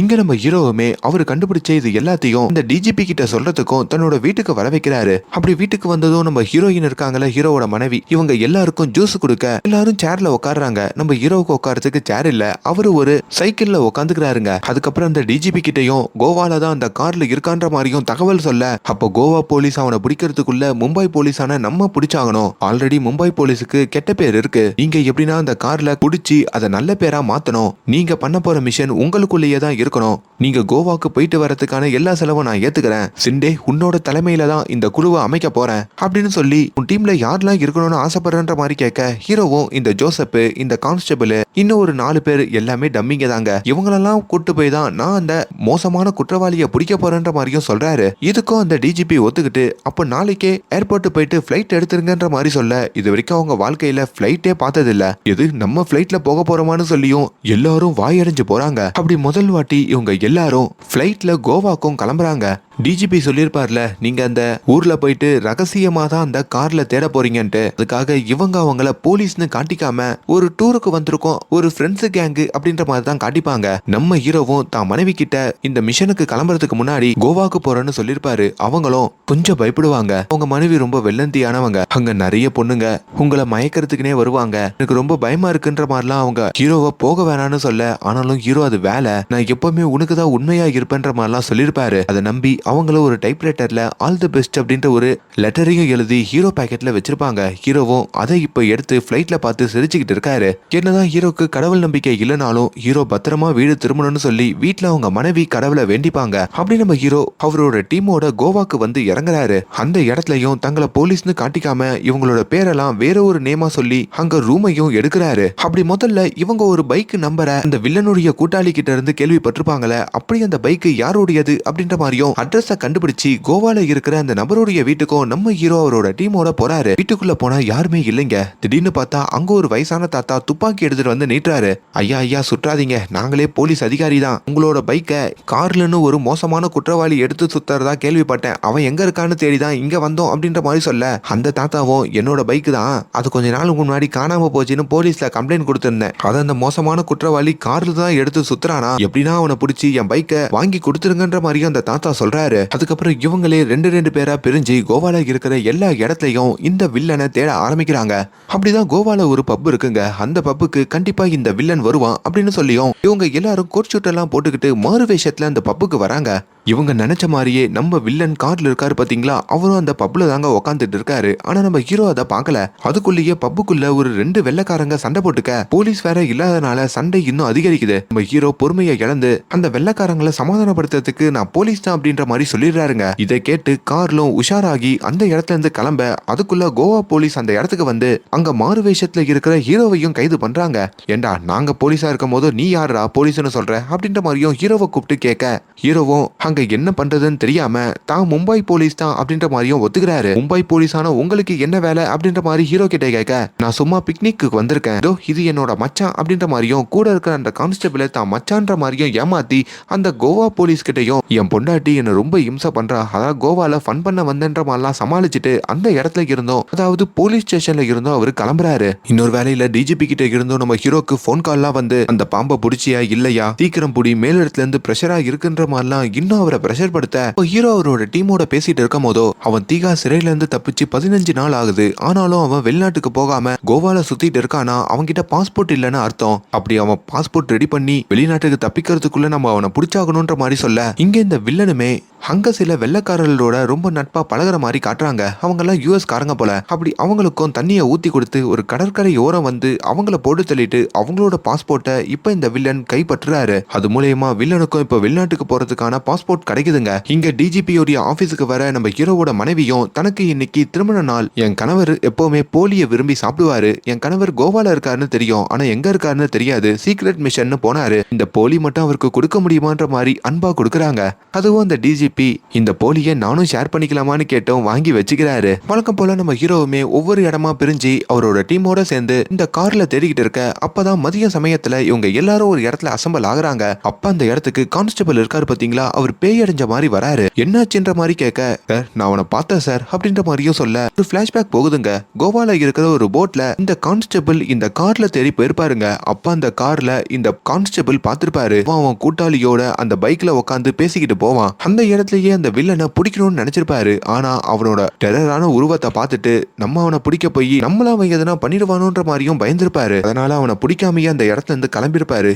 இங்க நம்ம ஹீரோவுமே அவர் கண்டுபிடிச்ச இது எல்லாத்தையும் இந்த டிஜிபி கிட்ட சொல்றதுக்கும் தன்னோட வீட்டுக்கு வர வைக்கிறாரு. அப்படி வீட்டுக்கு வந்ததும் நம்ம ஹீரோயின் இருக்காங்கல்ல, ஹீரோவோட மனைவி, இவங்க எல்லாருக்கும் ஜூஸ் கொடுக்க எல்லாரும் சேர்ல உட்காடுறாங்க. நம்ம ஹீரோவுக்கு உட்காரத்துக்கு சேர் இல்ல, அவரு ஒரு சைக்கிள்ல உட்காந்துக்கிறாருங்க. அதுக்கப்புறம் அந்த டிஜிபி கிட்டையும் கோவால தான் அந்த கார்ல இருக்கான்ற மாதிரியும் தகவல் சொல்ல, அப்போ கோவா போலீஸ் அவனை பிடிக்கிறதுக்குள்ள மும்பை போலீஸான நம்ம பிடிச்சாகணும். ஆல்ரெடி மும்பை போலீஸுக்கு கெட்ட பேர் இருக்கு, நீங்க எப்படின்னா அந்த கார்ல பிடிச்சி அதை நல்ல பேரா மாத்தணும். நீங்க பண்ண போற மிஷன் உங்களுக்குள்ளேயே தான் இருக்கணும். நீங்க கோவாக்கு போயிட்டு வரதுக்கான எல்லா செலவும் நான் ஏத்துக்கிறேன். சிண்டே உன்னோட தலைமையில தான் இந்த குழுவை அமைக்க போறேன் அப்படின்னு சொல்லி உன் டீம்ல யாரெல்லாம் இருக்கணும்னு ஆசைப்படுறன்ற மாதிரி கேட்க, ஹீரோவும் இந்த ஜோசப், இந்த கான்ஸ்டபிள், இன்னும் ஒரு 4 பேர் எல்லாமே டம்மிங்க தாங்க. இவங்களெல்லாம் கூட்டு போய் தான் நான் அந்த மோசமான குற்றவாளியை பிடிக்க போறேன்ற மாதிரியும் சொல்றாரு. இதுக்கும் அந்த டிஜிபி ஒத்துக்கிட்டு அப்ப நாளைக்கே ஏர்போர்ட் போயிட்டு பிளைட் எடுத்துருங்கன்ற மாதிரி சொல்ல, இது வரைக்கும் அவங்க வாழ்க்கையில பிளைட்டே பார்த்தது இல்ல, இது நம்ம பிளைட்ல போக போறோமான்னு சொல்லியும் எல்லாரும் வாயடைஞ்சு போறாங்க. அப்படி முதல் வாட்டி இவங்க எல்லாரும் பிளைட்ல கோவாக்கும் கிளம்புறாங்க. டிஜிபி சொல்லியிருப்பார்ல, நீங்க அந்த ஊர்ல போயிட்டு ரகசியமா தான் அந்த கார்ல தேட போறீங்கன்ட்டு. அதுக்காக இவங்க அவங்கள போலீஸ்னு காட்டிக்காம ஒரு டூருக்கு வந்திருக்கோம், ஒரு ஃப்ரெண்ட்ஸ் கேங்கு அப்படின்ற மாதிரி தான் காட்டிப்பாங்க. நம்ம ஹீரோவும் தான் மனைவி கிட்ட இந்த மிஷனுக்கு கிளம்புறதுக்கு முன்னாடி கோவாக்கு போறேன்னு சொல்லியிருப்பாரு. அவங்களும் கொஞ்சம் பயப்படுவாங்க. அவங்க மனைவி ரொம்ப வெள்ளந்தியானவங்க, அங்க நிறைய பொண்ணுங்க உங்களை மயக்கிறதுக்குனே வருவாங்க, எனக்கு ரொம்ப பயமா இருக்குன்ற மாதிரிலாம் அவங்க ஹீரோவை போக வேணான்னு சொல்ல, ஆனாலும் ஹீரோ அது வேலை, நான் எப்பவுமே உனக்கு தான் உண்மையா இருப்பேன்ற மாதிரிலாம் சொல்லியிருப்பாரு. அதை நம்பி அவங்களும் ஒரு டைப்ரைட்டர்ல ஆல் தி பெஸ்ட் அப்படின்ற ஒரு லெட்டரையும் எழுதி ஹீரோ பாக்கெட்ல வச்சிருப்பாங்க. ஹீரோவும் அதை இப்ப எடுத்து பிளைட்ல பார்த்து சிரிச்சுக்கிட்டு இருக்காரு. என்னதான் ஹீரோக்கு கடவுள் நம்பிக்கை இல்லைனாலும் ஹீரோ பத்திரமா வீடு திரும்பணும்னு சொல்லி வீட்டுல அவங்க மனைவி கடவுளை வேண்டிப்பாங்க. அப்படி நம்ம ஹீரோ அவரோட டீமோட கோவாக்கு வந்து இறங்குறாரு. அந்த இடத்துலயும் தங்களை போலீஸ்னு காட்டிக்காம இவங்களோட பேரெல்லாம் வேற ஒரு நேமா சொல்லி அங்க ரூமையும் எடுக்கிறாரு. அப்படி முதல்ல இவங்க ஒரு பைக் நம்பரை அந்த வில்லனுடைய கூட்டாளி கிட்ட இருந்து கேள்விப்பட்டிருப்பாங்களே, அப்படி அந்த பைக் யாருடையது அப்படின்ற மாதிரியும் அட்ரஸ கண்டுபிடிச்சு கோவால இருக்கிற அந்த நபருடைய வீட்டுக்கும் நம்ம ஹீரோ அவரோட டீமோட போறாரு. வீட்டுக்குள்ள போனா யாருமே இல்லைங்க. திடீர்னு பார்த்தா அங்க ஒரு வயசான தாத்தா துப்பாக்கி எடுத்துட்டு வந்து நீட்டுறாரு. ஐயா ஐயா சுற்றாதீங்க, நாங்களே போலீஸ் அதிகாரி தான், உங்களோட பைக்கை கார்லன்னு ஒரு மோசமான குற்றவாளி எடுத்து சுத்துறதா கேள்விப்பட்டேன், அவன் எங்க இருக்கான்னு தேடிதான் இங்க வந்தோம் அப்படின்ற மாதிரி சொல்ல, அந்த தாத்தாவும் என்னோட பைக் தான், அது கொஞ்ச நாள் முன்னாடி காணாம போச்சுன்னு போலீஸ்ல கம்ப்ளைண்ட் கொடுத்திருந்தேன், அதை அந்த மோசமான குற்றவாளி கார்ல தான் எடுத்து சுத்துறானா, எப்படின்னா அவனை பிடிச்சி என் பைக்கை வாங்கி கொடுத்துருங்கன்ற மாதிரியும் அந்த தாத்தா சொல்றாரு. அதுக்கப்புறம் இவங்களே ரெண்டு பேரா பிரிஞ்சு கோவால இருக்கிற எல்லா இடத்துலயும் இந்த வில்லனை தேட ஆரம்பிக்கிறாங்க. அப்படிதான் கோவால ஒரு பப் இருக்குங்க, அந்த பப்புக்கு கண்டிப்பா இந்த வில்லன் வருவான் அப்படின்னு சொல்லியும் இவங்க எல்லாரும் கோட் ஷூட் எல்லாம் போட்டுக்கிட்டு மாறு வேஷத்துல அந்த பப்புக்கு வராங்க. இவங்க நினைச்ச மாதிரியே நம்ம வில்லன் கார்ல இருக்காரு பாத்தீங்களா, அவரும் அந்த பப்ல தாங்க உக்காந்துட்டு இருக்காரு. ஆனா நம்ம ஹீரோ அதை பார்க்கல. அதுக்குள்ளேயே பப்புக்குள்ள ஒரு 2 வெள்ளைக்காரங்க சண்டை போட்டுக்க, போலீஸ் வேற இல்லாதனால சண்டை இன்னும் அதிகரிக்குது. நம்ம ஹீரோ பொறுமையை இழந்து அந்த வெள்ளைக்காரங்களை சமாதானப்படுத்துறதுக்கு நான் போலீஸ் தான் அப்படின்ற மாதிரி சொல்லிடுறாருங்க. இதை கேட்டு கார்லும் உஷாராகி அந்த இடத்துல இருந்து கிளம்ப, அதுக்குள்ள கோவா போலீஸ் அந்த இடத்துக்கு வந்து அங்க மாறு வேஷத்துல இருக்கிற ஹீரோவையும் கைது பண்றாங்க. ஏண்டா நாங்க போலீஸா இருக்கும் போது நீ யாரா போலீஸ்னு சொல்ற அப்படின்ற மாதிரியும் ஹீரோவை கூப்பிட்டு கேட்க, ஹீரோவும் அங்க என்ன பண்றதுன்னு தெரியாம தான் மும்பை போலீஸ் தான் அப்படின்ற மாதிரியும் ஒத்துக்கிறாரு. மும்பை போலீஸான உங்களுக்கு என்ன வேலை அப்படின்ற மாதிரி ஹீரோ கிட்ட கேட்க, நான் சும்மா பிக்னிக்கு வந்திருக்கேன், இது என்னோட மச்சான் அப்படின்ற மாதிரியும் கூட இருக்கிற அந்த கான்ஸ்டபிளை தான் மச்சான்ற மாதிரியும் ஏமாத்தி அந்த கோவா போலீஸ் கிட்டையும் என் பொண்டாட்டி என்ன ரொம்ப இம்சை பண்றா, அதான் கோவால ஃபன் பண்ண வந்தன்ற மாதிரிலாம் சமாளிச்சுட்டு அந்த இடத்துல இருந்தோம், அதாவது போலீஸ் ஸ்டேஷன்ல இருந்தோம் அவரு கிளம்புறாரு. இன்னொரு வேலையில டிஜிபி கிட்ட இருந்தோம் நம்ம ஹீரோக்கு போன் கால்லாம் வந்து அந்த பாம்பை பிடிச்சியா இல்லையா, சீக்கிரம் புடி, மேலிடத்துல இருந்து பிரஷரா இருக்குன்ற மாதிரிலாம் இன்னும் அவரை பிரஷர் படுத்த, ஹீரோ அவரோட டீமோட பேசிட்டு இருக்கும் போதோ அவன் தீகா சிறையில இருந்து தப்பிச்சு 15 நாள் ஆகுது. ஆனாலும் அவன் வெளிநாட்டுக்கு போகாம கோவால சுத்திட்டு இருக்கானா, அவன்கிட்ட பாஸ்போர்ட் இல்லைன்னு அர்த்தம். அப்படி அவன் பாஸ்போர்ட் ரெடி பண்ணி வெளிநாட்டுக்கு தப்பிக்கிறதுக்குள்ள நம்ம அவனை பிடிச்சாகணும்ன்ற மாதிரி சொல்ல, இங்க இந்த வில்லனுமே அங்க சில வெள்ளைக்காரர்களோட ரொம்ப நட்பா பழகுற மாதிரி காட்டுறாங்க. அவங்க எல்லாம் யூஎஸ் காரங்க போல. அப்படி அவங்களுக்கும் தண்ணியை ஊத்தி கொடுத்து ஒரு கடற்கரை ஓரம் வந்து அவங்கள போட்டு தள்ளிட்டு அவங்களோட பாஸ்போர்ட்டை இப்ப இந்த வில்லன் கைப்பற்றுறாரு. அது மூலயமா வில்லனுக்கும் இப்ப வெளிநாட்டுக்கு போறதுக்கான பாஸ்போர்ட் கிடைக்குதுங்க. இங்க டிஜிபியோடைய ஆபீஸுக்கு வர நம்ம ஹீரோவோட மனைவியும் தனக்கு இன்னைக்கு திருமண நாள், என் கணவர் எப்பவுமே போலியை விரும்பி சாப்பிடுவாரு, என் கணவர் கோவால இருக்காருன்னு தெரியும், ஆனா எங்க இருக்காருன்னு தெரியாது, சீக்ரெட் மிஷன் போனாரு, இந்த போலி மட்டும் அவருக்கு கொடுக்க முடியுமான்ற மாதிரி அன்பா கொடுக்கறாங்க. அதுவும் அந்த டிஜிபி இந்த போலியை நானும் ஷேர் பண்ணிக்கலாமான்னு கேட்டோம், வாங்கி வச்சுக்கிறாரு. வழக்கம் போல நம்ம ஹீரோவுமே ஒவ்வொரு இடமா பிரிஞ்சு அவரோட டீமோட சேர்ந்து இந்த கார்ல தேடிக்கிட்டு இருக்க, அப்பதான் மதிய சமயத்துல இவங்க எல்லாரும் ஒரு இடத்துல அசம்பல் ஆகுறாங்க. அப்ப அந்த இடத்துக்கு கான்ஸ்டபிள் இருக்காரு பாத்தீங்களா, அவர் பேய் அடைஞ்ச மாதிரி வராரு. என்னாச்சுன்ற மாதிரி கேட்க, சார் நான் அவனை பார்த்தேன் சார் அப்படின்ற மாதிரியும் சொல்ல ஒரு பிளாஷ்பேக் போகுதுங்க. கோவால இருக்கிற ஒரு போட்ல இந்த கான்ஸ்டபிள் இந்த கார்ல தேடி போயிருப்பாருங்க. அப்ப அந்த கார்ல இந்த கான்ஸ்டபிள் பார்த்திருப்பாரு. அவன் கூட்டாளியோட அந்த பைக்ல உட்காந்து பேசிக்கிட்டு போவான். அந்த இடத்துலயே அந்த வில்லனை பிடிக்கணும்னு நினைச்சிருப்பாரு. ஆனா அவனோட டெரரான உருவத்தை பார்த்துட்டு நம்ம அவனை பிடிக்க போய் நம்மள அவன் எதனா பண்ணிடுவானோன்ற மாதிரியும் பயந்திருப்பாரு. அதனால அவனை பிடிக்காமயே அந்த இடத்துல இருந்து கிளம்பிருப்பாரு.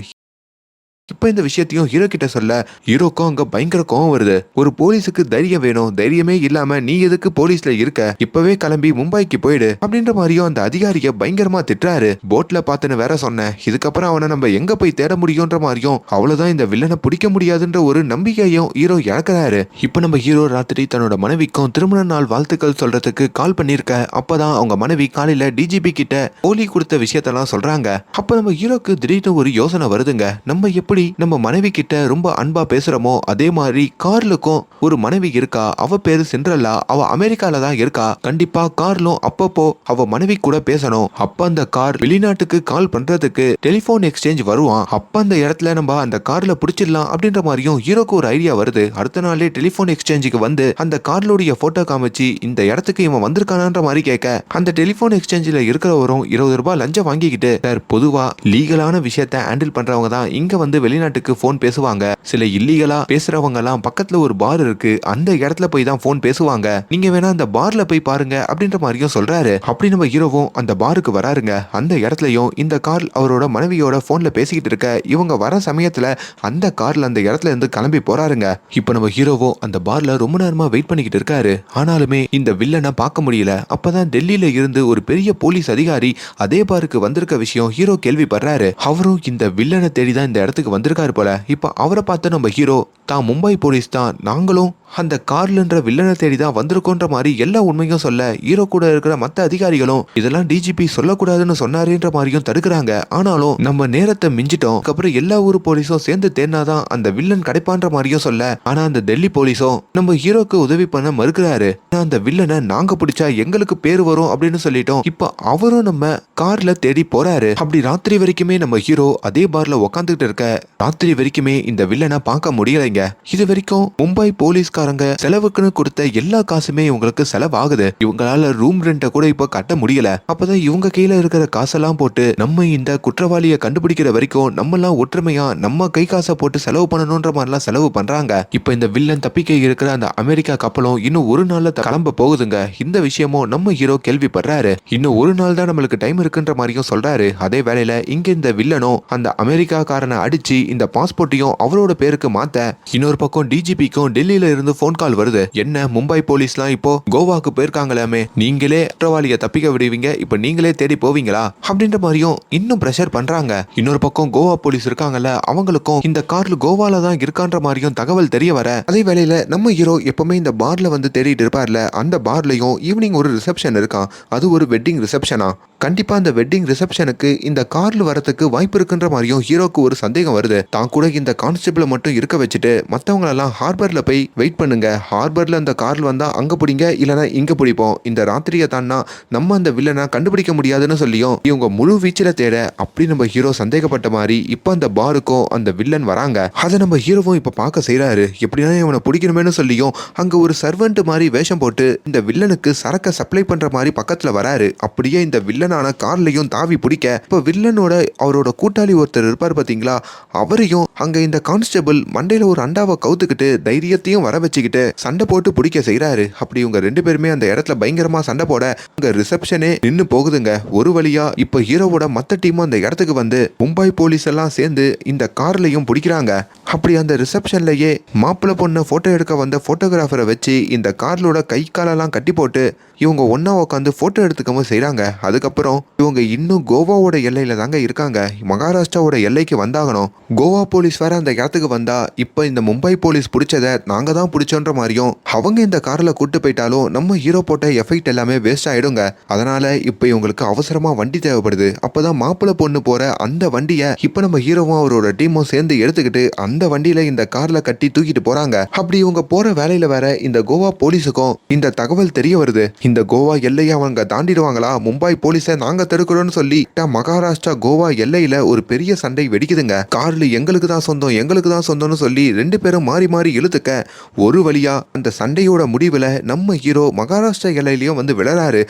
இப்ப இந்த விஷயத்தையும் ஹீரோ கிட்ட சொல்ல ஹீரோக்கும் அங்க பயங்கர கோவம் வருது. ஒரு போலீஸுக்கு தைரியம் வேணும், தைரியமே இல்லாம நீ எதுக்கு போலீஸ்ல இருக்க, இப்பவே கிளம்பி மும்பைக்கு போயிடு அப்படின்ற மாதிரியும் அந்த அதிகாரிய பயங்கரமா திட்டுறாரு. போட்ல பாத்துன்னு வேற சொன்னேன், இதுக்கப்புறம் அவனை நம்ம எங்க போய் தேட முடியும்ன்ற மாதிரியும் அவ்வளவுதான் இந்த வில்லனை பிடிக்க முடியாதுன்ற ஒரு நம்பிக்கையும் ஹீரோ இழக்கிறாரு. இப்ப நம்ம ஹீரோ ராத்திரி தன்னோட மனைவிக்கும் திருமண நாள் வாழ்த்துக்கள் சொல்றதுக்கு கால் பண்ணிருக்க. அப்பதான் அவங்க மனைவி காலையில டிஜிபி கிட்ட போலி கொடுத்த விஷயத்தெல்லாம் சொல்றாங்க. அப்ப நம்ம ஹீரோக்கு திடீர்னு ஒரு யோசனை வருதுங்க. நம்ம எப்படி நம்ம மனைவி கிட்ட ரொம்ப அன்பா பேசுறோமோ அதே மாதிரி கார்லுக்கும் ஒரு மனைவி இருக்கா. அவ பேரு சிண்ட்ரெல்லா. அவ அமெரிக்கால தான் இருக்கா. கண்டிப்பா கார்லும் அப்பப்போ அவ மனைவி கூட பேசணும். அப்ப அந்த கார் வெளிநாட்டுக்கு கால் பண்றதுக்கு டெலிபோன் எக்ஸ்சேஞ்ச் வருவான். அப்ப அந்த இடத்துல நம்ம அந்த கார்ல பிடிச்சிடலாம் அப்படின்ற மாதிரியும் ஹீரோக்கு ஒரு ஐடியா வருது. அடுத்த நாளே டெலிபோன் எக்ஸ்சேஞ்சுக்கு வந்து அந்த கார்லோடைய போட்டோ காமிச்சு இந்த இடத்துக்கு இவன் வந்திருக்கானான்ற மாதிரி கேட்க, அந்த டெலிபோன் எக்ஸ்சேஞ்சில் இருக்கிறவரும் 20 ரூபாய் லஞ்சம் வாங்கிக்கிட்டு, சார் பொதுவா லீகலான விஷயத்தை ஹேண்டில் பண்றவங்க தான் இங்க வந்து வெளிநாட்டுக்கு போன் பேசுவாங்க. சில இல்லீகலா பேசுறவங்க எல்லாம் பக்கத்துல ஒரு பார் இருக்கு, அந்த இடத்துல போய் தான் போன் பேசுவாங்க. நீங்க வேணா அந்த பார்ல போய் பாருங்க அப்படின்ற மாதிரியும் சொல்றாரு. அப்படி நம்ம ஹீரோவும் அந்த பாருக்கு வராருங்க. அந்த இடத்துலயும் இந்த கார் அவரோட மனைவியோட போன்ல பேசிக்கிட்டு இருக்க. இவங்க வர சமயத்துல அந்த கார்ல அந்த இடத்துல இருந்து கிளம்பி போறாருங்க. இப்ப நம்ம ஹீரோவும் அந்த பார்ல ரொம்ப நேரமா வெயிட் பண்ணிக்கிட்டு இருக்காரு. ஆனாலுமே இந்த வில்லனை பார்க்க முடியல. அப்பதான் டெல்லியில இருந்து ஒரு பெரிய போலீஸ் அதிகாரி அதே பாருக்கு வந்திருக்க விஷயம் ஹீரோ கேள்விப்படுறாரு. அவரும் இந்த வில்லனை தேடிதான் இந்த இடத்துக்கு வந்திருக்காரு போல. இப்ப அவரை பார்த்து நம்ம ஹீரோ தான் மும்பை போலீஸ் தான், நாங்களும் அந்த கார்லன்ற வில்லனை தேடி தான் வந்திருக்கோன்ற மாதிரி எல்லா உண்மையும் சொல்ல, ஹீரோ கூட இருக்கிற மற்ற அதிகாரிகளும் இதெல்லாம் டிஜிபி சொல்லக்கூடாதுன்னு சொன்னாருன்ற மாதிரியும் தடுக்கிறாங்க. ஆனாலும் நம்ம நேரத்தை மிஞ்சிட்டோம், அதுக்கப்புறம் எல்லா ஊர் போலீஸும் சேர்ந்து தேடினாதான் அந்த வில்லன் கிடைப்பான்ற மாதிரியும் சொல்ல, ஆனா அந்த டெல்லி போலீஸும் நம்ம ஹீரோக்கு உதவி பண்ண மறுக்கிறாரு. அந்த வில்லனை நாங்க பிடிச்சா எங்களுக்கு பேர் வரும் அப்படின்னு சொல்லிட்டோம். இப்ப அவரும் நம்ம கார்ல தேடி போறாரு. அப்படி ராத்திரி வரைக்குமே நம்ம ஹீரோ அதே பார்ல உக்காந்துட்டு இருக்க. ராத்திரி வரைக்குமே இந்த வில்லனை பார்க்க முடியலைங்க. இது வரைக்கும் மும்பை போலீஸ்காரங்க செலவுக்குன்னு கொடுத்த எல்லா காசுமே இவங்களுக்கு செலவாகுது. இவங்களால ரூம் ரெண்ட கூட இப்ப கட்ட முடியல. அப்பதான் இவங்க கையில இருக்கிற காசெல்லாம் போட்டு நம்ம இந்த குற்றவாளியை கண்டுபிடிக்கிற வரைக்கும் நம்ம எல்லாம் ஒற்றுமையா நம்ம கை காசை போட்டு செலவு பண்ணணும்ன்ற மாதிரிலாம் செலவு பண்றாங்க. இப்ப இந்த வில்லன் தப்பிக்க இருக்கிற அந்த அமெரிக்கா கப்பலும் இன்னும் ஒரு நாள்ல கிளம்ப போகுதுங்க. இந்த விஷயமும் நம்ம ஹீரோ கேள்விப்படுறாரு. இன்னும் ஒரு நாள் தான் நம்மளுக்கு டைம் இருக்குன்ற மாதிரியும் சொல்றாரு. அதே வேளையில இங்க இந்த வில்லனும் அந்த அமெரிக்கா காரனை அடிச்சு இந்த பாஸ்போர்ட்டையும் அவரோட பேருக்கு மாத்த, இன்னொரு பக்கம் டிஜிபிக்கும் டெல்லியில இருந்து போன் கால் வருது. என்ன மும்பை போலீஸ்லாம் இப்போ கோவாக்கு போயிருக்காங்களாமே, நீங்களே குற்றவாளியை தப்பிக்க விடுவீங்க, இப்ப நீங்களே தேடி போவீங்களா அப்படின்ற மாதிரியும் இன்னும் பிரஷர் பண்றாங்க. இன்னொரு பக்கம் கோவா போலீஸ் இருக்காங்கல்ல, அவங்களுக்கும் இந்த கார்ல கோவால தான் இருக்கான்ற மாதிரியும் தகவல் தெரிய வர, அதே வேளையில நம்ம ஹீரோ எப்பவுமே இந்த பார்ல வந்து தேடிட்டு இருப்பார்ல, அந்த பார்லயும் ஈவினிங் ஒரு ரிசப்ஷன் இருக்கான். அது ஒரு வெட்டிங் ரிசப்ஷனா. கண்டிப்பா அந்த வெட்டிங் ரிசப்ஷனுக்கு இந்த கார்ல வரதுக்கு வாய்ப்பு இருக்குன்ற மாதிரியும் ஹீரோக்கு ஒரு சந்தேகம் வருது. தான் கூட இந்த கான்ஸ்டபிளை மட்டும் இருக்க வச்சுட்டு மற்றவங்களெல்லாம் ஹார்பர்ல போய் வெயிட் பண்ணுங்க, ஹார்பர்ல அந்த கார்ல வந்தா அங்க பிடிங்க, இல்லைன்னா இங்க பிடிப்போம், இந்த ராத்திரியை தான்னா நம்ம அந்த வில்லனை கண்டுபிடிக்க முடியாதுன்னு சொல்லியும் இவங்க முழு வீச்சில தேட. அப்படி நம்ம ஹீரோ சந்தேகப்பட்ட மாதிரி இப்ப அந்த பாருக்கும் அந்த வில்லன் வராங்க. அதை நம்ம ஹீரோவும் இப்ப பார்க்க செய்யறாரு. எப்படின்னா இவனை பிடிக்கணுமேனு சொல்லியும் அங்க ஒரு சர்வெண்ட் மாதிரி வேஷம் போட்டு இந்த வில்லனுக்கு சரக்க சப்ளை பண்ற மாதிரி பக்கத்துல வராரு. அப்படியே இந்த வில்லனான கார்லயும் தாவி பிடிக்க, இப்ப வில்லனோட அவரோட கூட்டாளி ஒருத்தர் இருப்பார் பாத்தீங்களா, அவரையும் அங்க இந்த கான்ஸ்டபிள் மண்டையில ஒரு அண்டாவை கவுத்துக்கிட்டு தைரியத்தையும் வர வச்சுக்கிட்டு சண்டை போட்டு பிடிக்க செய்யறாரு. அப்படி இவங்க ரெண்டு பேருமே அந்த இடத்துல பயங்கரமா சண்டை போட அங்க ரிசப்ஷனே நின்னு போகுதுங்க. ஒரு வழியா இப்ப ஹீரோவோட மத்த டீமும் அந்த இடத்துக்கு வந்து மும்பை போலீஸ் எல்லாம் சேர்ந்து இந்த கார்லயும் பிடிக்கிறாங்க. அப்படி அந்த ரிசப்ஷன்லயே மாப்பிள்ளை பொண்ணை போட்டோ எடுக்க வந்த போட்டோகிராஃபரை வச்சு இந்த கார்லோட கை காலெல்லாம் கட்டி போட்டு இவங்க ஒன்னா உட்காந்து போட்டோ எடுத்துக்கவும் செய்யறாங்க. அதுக்கப்புறம் இவங்க இன்னும் கோவாவோட எல்லையில தாங்க இருக்காங்க, மகாராஷ்டிராவோட எல்லைக்கு வந்தாகணும். கோவா போலீஸ் வேற அந்த இடத்துக்கு வந்தா இப்ப இந்த மும்பை போலீஸ் பிடிச்சத நாங்க தான் பிடிச்சோன்ற மாதிரியும் அவங்க இந்த கார்ல கூட்டு போயிட்டாலும் நம்ம ஹீரோ போட்ட எஃபெக்ட் எல்லாமே வேஸ்ட் ஆயிடுங்க. அதனால இப்ப இவங்களுக்கு அவசரமா வண்டி தேவைப்படுது. அப்பதான் மாப்பிள்ளை பொண்ணு போற அந்த வண்டியை இப்ப நம்ம ஹீரோவும் அவரோட டீமும் சேர்ந்து எடுத்துக்கிட்டு அந்த வண்டியில இந்த கார்ல கட்டி தூக்கிட்டு போறாங்க. அப்படி இவங்க போற வேலையில வேற இந்த கோவா போலீஸுக்கும் இந்த தகவல் தெரிய வருது. இந்த கோவா எல்லையை அவங்க தாண்டிடுவாங்களா, மும்பை போலீஸை நாங்க தடுக்கிறோம்னு சொல்லி மகாராஷ்டிரா கோவா எல்லையில ஒரு பெரிய சண்டை வெடிக்குதுங்க. கார்ல எங்களுக்கு தான் சொந்தம் எங்களுக்கு தான் சொந்தம்னு சொல்லி 2 பேரும் மாறி மாறி இழுத்துக்க ஒரு வழியா அந்த சண்டையோட முடிவுல நம்ம ஹீரோ மகாராஷ்டிரா எல்லையிலயும் வந்து விழறாரு.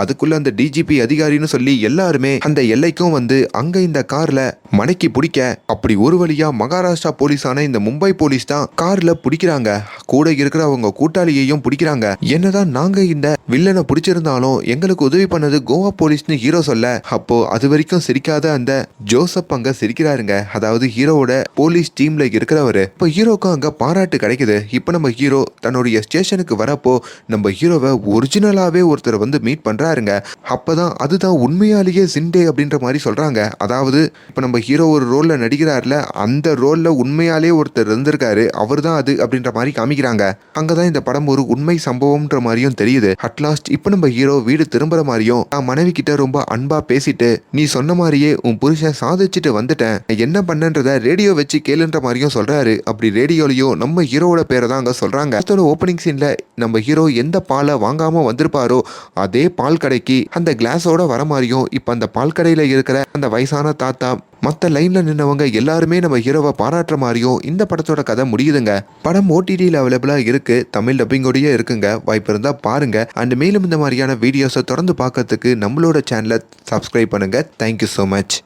அதுக்குள்ள அந்த டிஜிபி அதிகாரின்னு சொல்லி எல்லாருமே அந்த எல்லைக்கும் வந்து அங்க இந்த கார்ல மடக்கி பிடிக்க, அப்படி ஒரு வழியா மகாராஷ்டிரா போலீஸான இந்த மும்பை போலீஸ் தான் கார்ல பிடிக்கிறாங்க. கூட இருக்கிற அவங்க கூட்டாளியையும் பிடிக்கிறாங்க. என்னதான் நாங்க இந்த வில்லனை பிடிச்சிருந்தாலும் எங்களுக்கு உதவி பண்ணது கோவா போலீஸ்னு ஹீரோ சொல்ல, அப்போ அது வரைக்கும் சிரிக்காத அந்த ஜோசப் அங்க சிரிக்கிறாருங்க. அதாவது ஹீரோவோட போலீஸ் டீம்ல இருக்கிறவரு. இப்போ ஹீரோக்கும் அங்க பாராட்டு கிடைக்குது. இப்போ நம்ம ஹீரோ தன்னுடைய ஸ்டேஷனுக்கு வரப்போ நம்ம ஹீரோவை ஒரிஜினலாவே ஒருத்தர் வந்து மீட் பண்றாருங்க. அப்பதான் அதுதான் உண்மையாலேயே ஜிண்டே அப்படின்ற மாதிரி சொல்றாங்க. அதாவது இப்ப நம்ம ஹீரோ ஒரு ரோல்ல நடிக்கிறாருல, அந்த ரோல்ல உண்மையாலே ஒருத்தர் இருந்திருக்காரு, அவர் தான் அது அப்படின்ற மாதிரி காமிக்கிறாங்க. அங்கதான் இந்த படம் ஒரு உண்மை சம்பவம்ன்ற மாதிரியும் தெரியுது. அட்லாஸ்ட் இப்ப நம்ம ஹீரோ வீடு திரும்புற மாதிரியும் நான் மனைவி கிட்ட ரொம்ப அன்பா பேசிட்டு, நீ சொன்ன மாதிரியே உன் புருஷன் சாதிச்சுட்டு வந்துட்டேன், என்ன பண்ணன்றத ரேடியோ வச்சு கேளுன்ற மாதிரியும் சொல்றாரு. அப்படி ரேடியோலயும் நம்ம ஹீரோவோட பேரை தான் அங்க சொல்றாங்க. அதோட ஓப்பனிங் சீன்ல நம்ம ஹீரோ எந்த பாலை வாங்காம வந்திருப்பாரோ அதே பால் கடைக்கு அந்த கிளாஸோட வர மாதிரியும் இப்ப அந்த பால் கடையில இருக்கிற அந்த வயசான தாத்தா மற்ற லைன்ல நின்னவங்க எல்லாருமே நம்ம ஹீரோவை பாராட்டுற மாதிரியும் இந்த படத்தோட கதை முடியுதுங்க. படம் ஓடிடியில் அவைலபிளா இருக்கு, தமிழ் டப்பிங்கோடயே இருக்குங்க. வாய்ப்பு இருந்தா பாருங்க. அண்ட் மேலும் இந்த மாதிரியான வீடியோஸை தொடர்ந்து பார்க்கறதுக்கு நம்மளோட சேனலை சப்ஸ்கிரைப் பண்ணுங்க. Thank you so much.